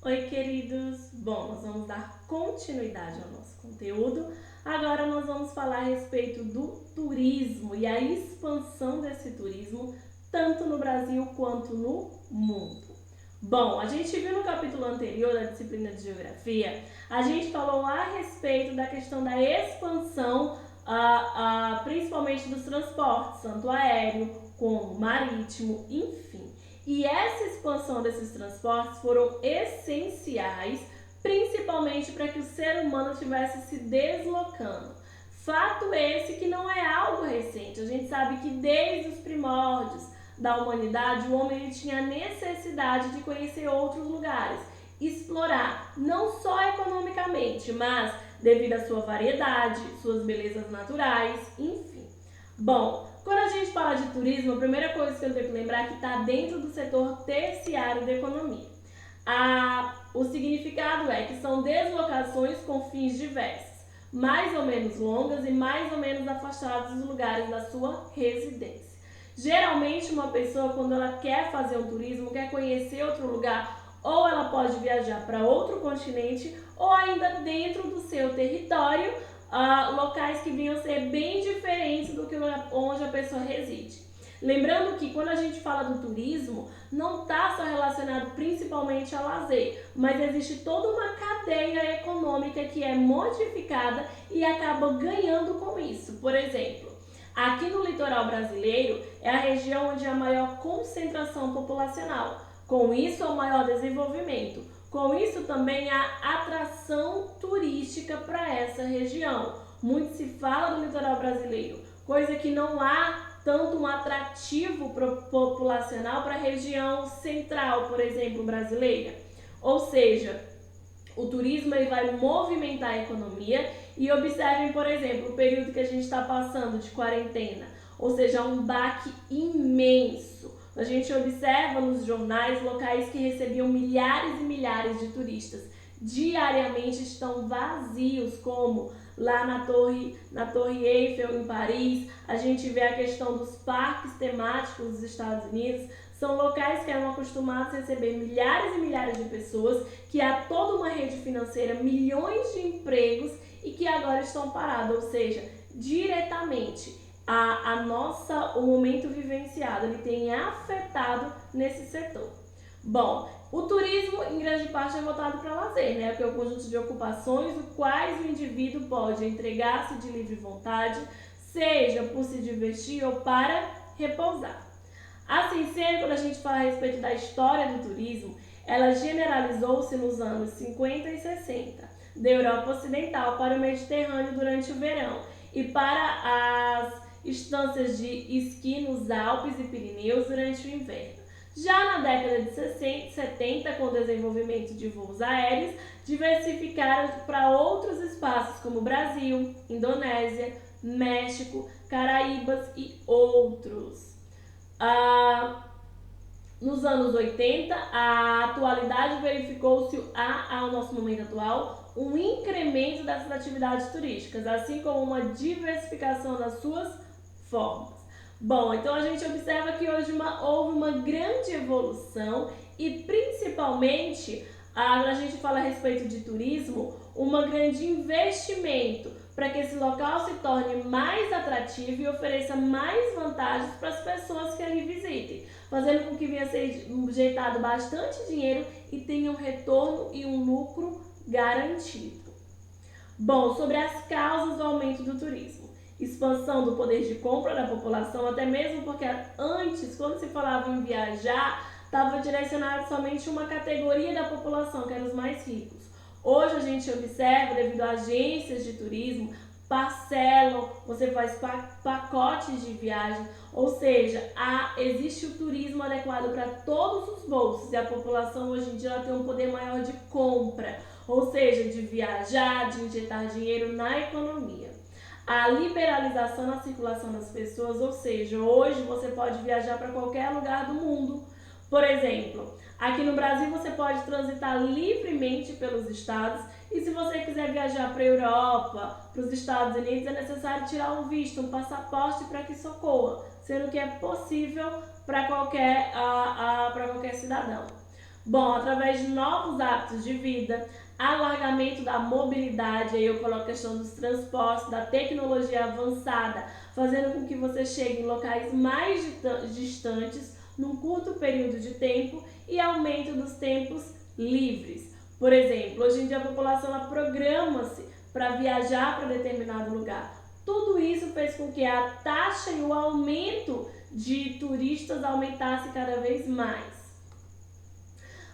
Oi, queridos! Bom, nós vamos dar continuidade ao nosso conteúdo. Agora nós vamos falar a respeito do turismo e a expansão desse turismo, tanto no Brasil quanto no mundo. Bom, a gente viu no capítulo anterior da disciplina de Geografia, a gente falou a respeito da questão da expansão, principalmente dos transportes, tanto aéreo como marítimo, enfim. E essa expansão desses transportes foram essenciais, principalmente para que o ser humano estivesse se deslocando. Fato esse que não é algo recente. A gente sabe que desde os primórdios da humanidade, o homem tinha necessidade de conhecer outros lugares, explorar, não só economicamente, mas devido à sua variedade, suas belezas naturais, enfim. Bom, quando a gente fala de turismo, a primeira coisa que eu tenho que lembrar é que está dentro do setor terciário da economia. O significado é que são deslocações com fins diversos, mais ou menos longas e mais ou menos afastadas dos lugares da sua residência. Geralmente, uma pessoa, quando ela quer fazer um turismo, quer conhecer outro lugar, ou ela pode viajar para outro continente, ou ainda dentro do seu território, locais que venham ser bem diferentes do que onde a pessoa reside. Lembrando que quando a gente fala do turismo, não está só relacionado principalmente ao lazer, mas existe toda uma cadeia econômica que é modificada e acaba ganhando com isso. Por exemplo, aqui no litoral brasileiro é a região onde há a maior concentração populacional. Com isso, há o maior desenvolvimento. Com isso, também há atração turística para essa região. Muito se fala do litoral brasileiro, coisa que não há tanto um atrativo populacional para a região central, por exemplo, brasileira. Ou seja, o turismo ele vai movimentar a economia e observem, por exemplo, o período que a gente está passando de quarentena, ou seja, um baque imenso. A gente observa nos jornais locais que recebiam milhares e milhares de turistas. Diariamente estão vazios, como lá na Torre Eiffel em Paris. A gente vê a questão dos parques temáticos dos Estados Unidos. São locais que eram acostumados a receber milhares e milhares de pessoas, que há toda uma rede financeira, milhões de empregos e que agora estão parados, ou seja, diretamente o momento vivenciado, ele tem afetado nesse setor. Bom, o turismo em grande parte é voltado para lazer, né? Que é o conjunto de ocupações os quais o indivíduo pode entregar-se de livre vontade, seja por se divertir ou para repousar. Assim sendo, quando a gente fala a respeito da história do turismo, ela generalizou-se nos anos 50 e 60, da Europa Ocidental para o Mediterrâneo durante o verão e para as estâncias de esqui nos Alpes e Pirineus durante o inverno. Já na década de 70, com o desenvolvimento de voos aéreos, diversificaram para outros espaços como Brasil, Indonésia, México, Caraíbas e outros. Nos anos 80, a atualidade verificou-se ao nosso momento atual um incremento dessas atividades turísticas, assim como uma diversificação das suas formas. Bom, então a gente observa que hoje houve uma grande evolução e principalmente, quando a gente fala a respeito de turismo, um grande investimento para que esse local se torne mais atrativo e ofereça mais vantagens para as pessoas que ali visitem, fazendo com que venha a ser injetado bastante dinheiro e tenha um retorno e um lucro garantido. Bom, sobre as causas do aumento do turismo. Expansão do poder de compra da população, até mesmo porque antes, quando se falava em viajar, estava direcionado somente a uma categoria da população, que eram os mais ricos. Hoje a gente observa, devido a agências de turismo, parcelam, você faz pacotes de viagem, ou seja, existe o turismo adequado para todos os bolsos e a população hoje em dia ela tem um poder maior de compra, ou seja, de viajar, de injetar dinheiro na economia. A liberalização na circulação das pessoas, ou seja, hoje você pode viajar para qualquer lugar do mundo. Por exemplo, aqui no Brasil você pode transitar livremente pelos estados e se você quiser viajar para a Europa, para os Estados Unidos, é necessário tirar um visto, um passaporte para que isso ocorra, sendo que é possível para qualquer cidadão. Bom, através de novos hábitos de vida, alargamento da mobilidade, aí eu coloco a questão dos transportes, da tecnologia avançada, fazendo com que você chegue em locais mais distantes num curto período de tempo e aumento dos tempos livres. Por exemplo, hoje em dia a população ela programa-se para viajar para determinado lugar. Tudo isso fez com que a taxa e o aumento de turistas aumentasse cada vez mais.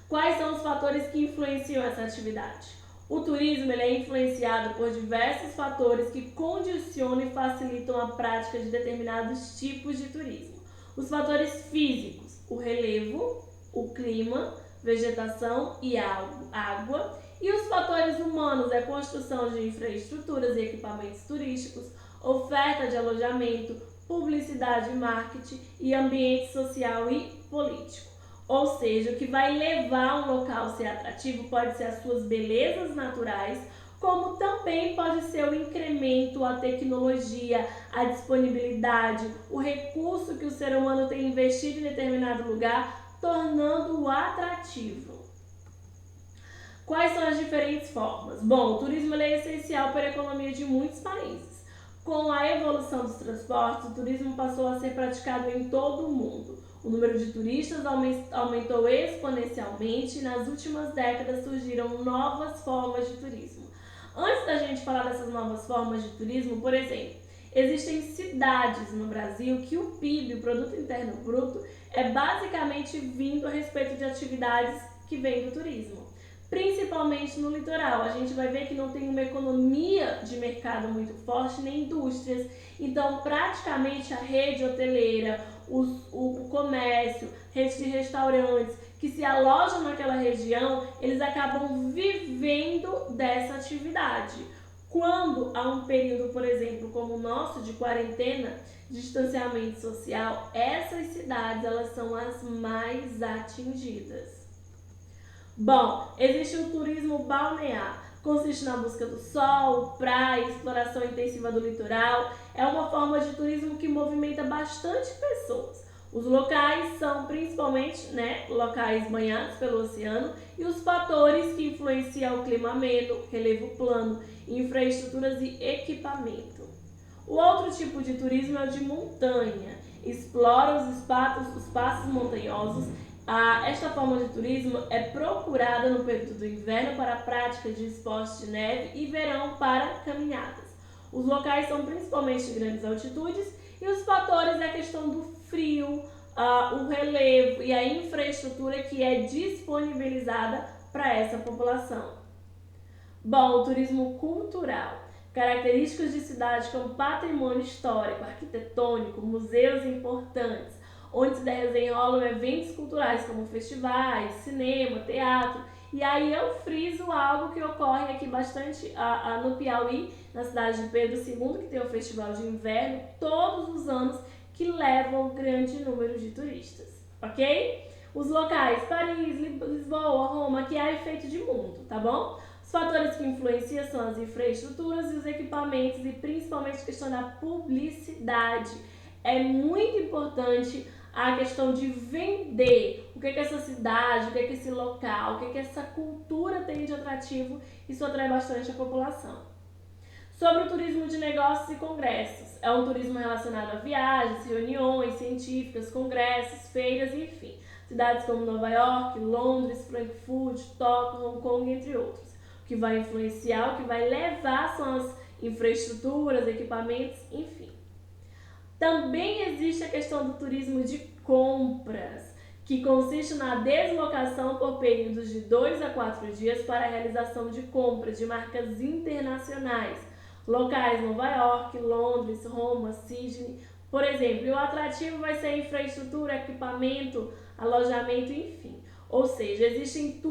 Quais são os fatores que influenciam essa atividade? O turismo ele é influenciado por diversos fatores que condicionam e facilitam a prática de determinados tipos de turismo. Os fatores físicos, o relevo, o clima, vegetação e água. E os fatores humanos, a construção de infraestruturas e equipamentos turísticos, oferta de alojamento, publicidade e marketing e ambiente social e político. Ou seja, o que vai levar um local a ser atrativo pode ser as suas belezas naturais, como também pode ser o incremento, a tecnologia, a disponibilidade, o recurso que o ser humano tem investido em determinado lugar, tornando-o atrativo. Quais são as diferentes formas? Bom, o turismo é essencial para a economia de muitos países. Com a evolução dos transportes, o turismo passou a ser praticado em todo o mundo. O número de turistas aumentou exponencialmente e nas últimas décadas surgiram novas formas de turismo. Antes da gente falar dessas novas formas de turismo, por exemplo, existem cidades no Brasil que o PIB, o Produto Interno Bruto, é basicamente vindo a respeito de atividades que vêm do turismo. Principalmente no litoral, a gente vai ver que não tem uma economia de mercado muito forte, nem indústrias. Então, praticamente a rede hoteleira, o comércio, rede de restaurantes que se alojam naquela região, eles acabam vivendo dessa atividade. Quando há um período, por exemplo, como o nosso, de quarentena, de distanciamento social, essas cidades elas são as mais atingidas. Bom, existe o turismo balnear. Consiste na busca do sol, praia, exploração intensiva do litoral. É uma forma de turismo que movimenta bastante pessoas. Os locais são principalmente locais banhados pelo oceano e os fatores que influenciam o clima ameno, relevo plano, infraestruturas e equipamento. O outro tipo de turismo é o de montanha. Explora os espaços montanhosos. Esta forma de turismo é procurada no período do inverno para a prática de esportes de neve e verão para caminhadas. Os locais são principalmente de grandes altitudes e os fatores é a questão do frio, o relevo e a infraestrutura que é disponibilizada para essa população. Bom, o turismo cultural. Características de cidades como patrimônio histórico, arquitetônico, museus importantes, onde se desenrolam eventos culturais como festivais, cinema, teatro. E aí eu friso algo que ocorre aqui bastante no Piauí, na cidade de Pedro II, que tem o Festival de Inverno, todos os anos, que levam um grande número de turistas, ok? Os locais, Paris, Lisboa, Roma, que há efeito de mundo, tá bom? Os fatores que influenciam são as infraestruturas e os equipamentos e principalmente a questão da publicidade. É muito importante a questão de vender o que é essa cidade, o que é esse local, o que é essa cultura tem de atrativo. Isso atrai bastante a população. Sobre o turismo de negócios e congressos. É um turismo relacionado a viagens, reuniões científicas, congressos, feiras, enfim. Cidades como Nova York, Londres, Frankfurt, Tóquio, Hong Kong, entre outros. O que vai influenciar, o que vai levar são as infraestruturas, equipamentos, enfim. Também existe a questão do turismo de compras, que consiste na deslocação por períodos de 2 a 4 dias para a realização de compras de marcas internacionais, locais Nova York, Londres, Roma, Sydney, por exemplo. E o atrativo vai ser infraestrutura, equipamento, alojamento, enfim. Ou seja, existem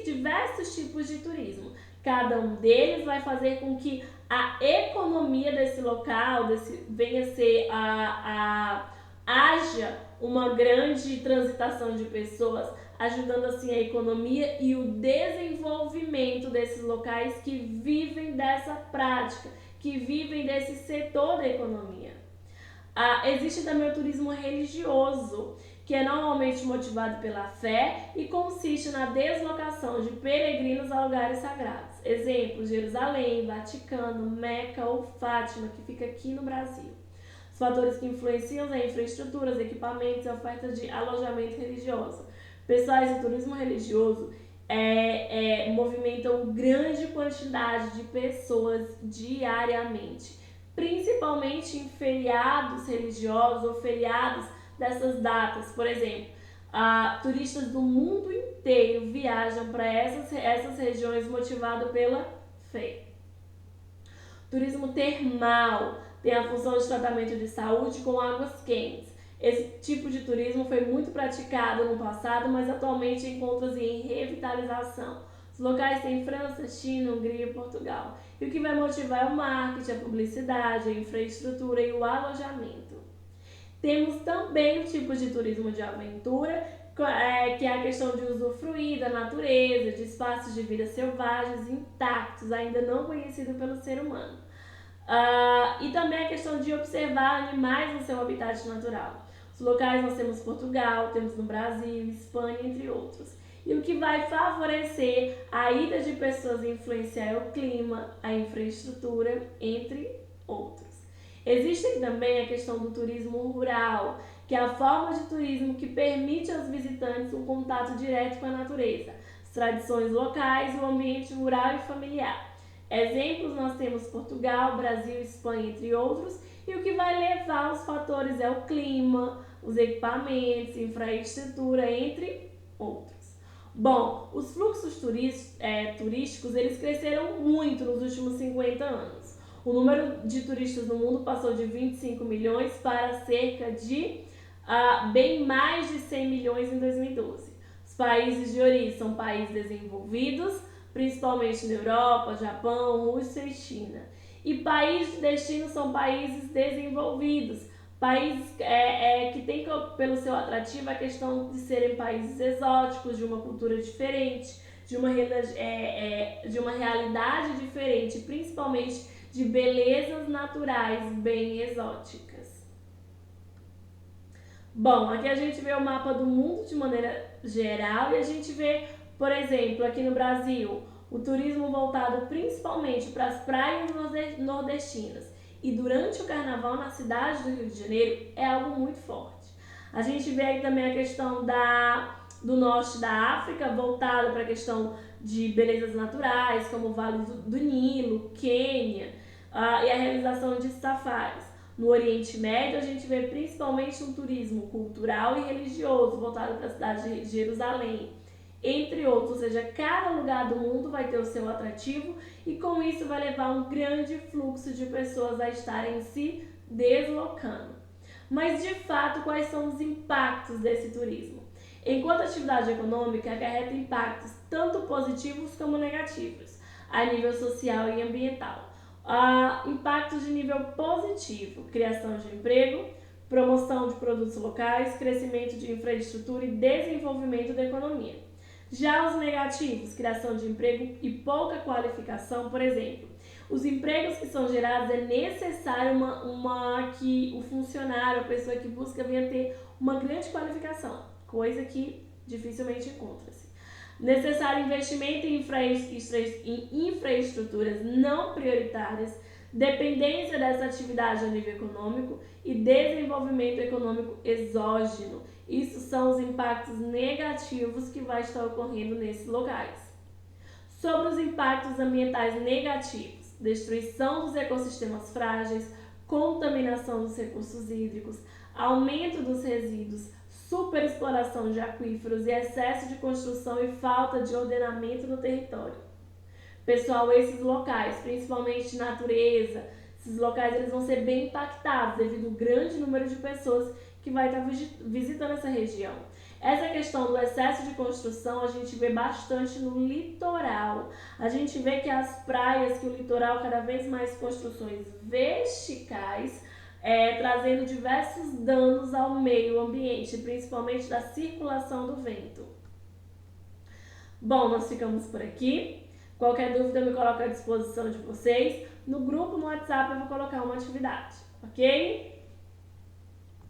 diversos tipos de turismo. Cada um deles vai fazer com que a economia desse local venha a ser haja uma grande transitação de pessoas, ajudando assim a economia e o desenvolvimento desses locais que vivem dessa prática, que vivem desse setor da economia. Existe também o turismo religioso, que é normalmente motivado pela fé e consiste na deslocação de peregrinos a lugares sagrados. Exemplos: Jerusalém, Vaticano, Meca ou Fátima, que fica aqui no Brasil. Os fatores que influenciam a infraestrutura, os equipamentos e a oferta de alojamento religioso. Pessoais, o turismo religioso movimentam grande quantidade de pessoas diariamente, principalmente em feriados religiosos ou feriados dessas datas. Por exemplo, turistas do mundo inteiro viajam para essas regiões motivados pela fé. Turismo termal tem a função de tratamento de saúde com águas quentes. Esse tipo de turismo foi muito praticado no passado, mas atualmente encontra-se em revitalização. Os locais têm França, China, Hungria e Portugal. E o que vai motivar é o marketing, a publicidade, a infraestrutura e o alojamento. Temos também o tipo de turismo de aventura, que é a questão de usufruir da natureza, de espaços de vida selvagens intactos, ainda não conhecidos pelo ser humano. E também a questão de observar animais no seu habitat natural. Os locais nós temos Portugal, temos no Brasil, Espanha, entre outros. E o que vai favorecer a ida de pessoas e influenciar é o clima, a infraestrutura, entre outros. Existe também a questão do turismo rural, que é a forma de turismo que permite aos visitantes um contato direto com a natureza, as tradições locais e o ambiente rural e familiar. Exemplos nós temos Portugal, Brasil, Espanha, entre outros, e o que vai levar os fatores é o clima, os equipamentos, infraestrutura, entre outros. Bom, os fluxos turísticos eles cresceram muito nos últimos 50 anos. O número de turistas no mundo passou de 25 milhões para cerca de bem mais de 100 milhões em 2012. Os países de origem são países desenvolvidos, principalmente na Europa, Japão, Rússia e China. E países de destino são países desenvolvidos, países que têm pelo seu atrativo a questão de serem países exóticos, de uma cultura diferente, de uma realidade diferente, principalmente de belezas naturais bem exóticas. Bom, aqui a gente vê o mapa do mundo de maneira geral e a gente vê, por exemplo, aqui no Brasil, o turismo voltado principalmente para as praias nordestinas e durante o carnaval na cidade do Rio de Janeiro é algo muito forte. A gente vê aqui também a questão do norte da África, voltado para a questão de belezas naturais, como o Vale do Nilo, Quênia, e a realização de safaris. No Oriente Médio, a gente vê principalmente um turismo cultural e religioso, voltado para a cidade de Jerusalém, entre outros, ou seja, cada lugar do mundo vai ter o seu atrativo e com isso vai levar um grande fluxo de pessoas a estarem se deslocando. Mas de fato, quais são os impactos desse turismo? Enquanto atividade econômica, acarreta impactos tanto positivos como negativos, a nível social e ambiental. Impactos de nível positivo: criação de emprego, promoção de produtos locais, crescimento de infraestrutura e desenvolvimento da economia. Já os negativos: criação de emprego e pouca qualificação. Por exemplo, os empregos que são gerados é necessário que o funcionário, a pessoa que busca, venha ter uma grande qualificação, coisa que dificilmente encontra-se. Necessário investimento em infraestruturas não prioritárias, dependência dessa atividade a nível econômico e desenvolvimento econômico exógeno. Isso são os impactos negativos que vai estar ocorrendo nesses locais. Sobre os impactos ambientais negativos: destruição dos ecossistemas frágeis, contaminação dos recursos hídricos, aumento dos resíduos, superexploração de aquíferos e excesso de construção e falta de ordenamento no território. Pessoal, esses locais, principalmente natureza, esses locais eles vão ser bem impactados devido ao grande número de pessoas que vai estar visitando essa região. Essa questão do excesso de construção a gente vê bastante no litoral. A gente vê que as praias, que o litoral cada vez mais construções verticais, trazendo diversos danos ao meio ambiente, principalmente da circulação do vento. Bom, nós ficamos por aqui. Qualquer dúvida eu me coloco à disposição de vocês. No grupo, no WhatsApp, eu vou colocar uma atividade, ok?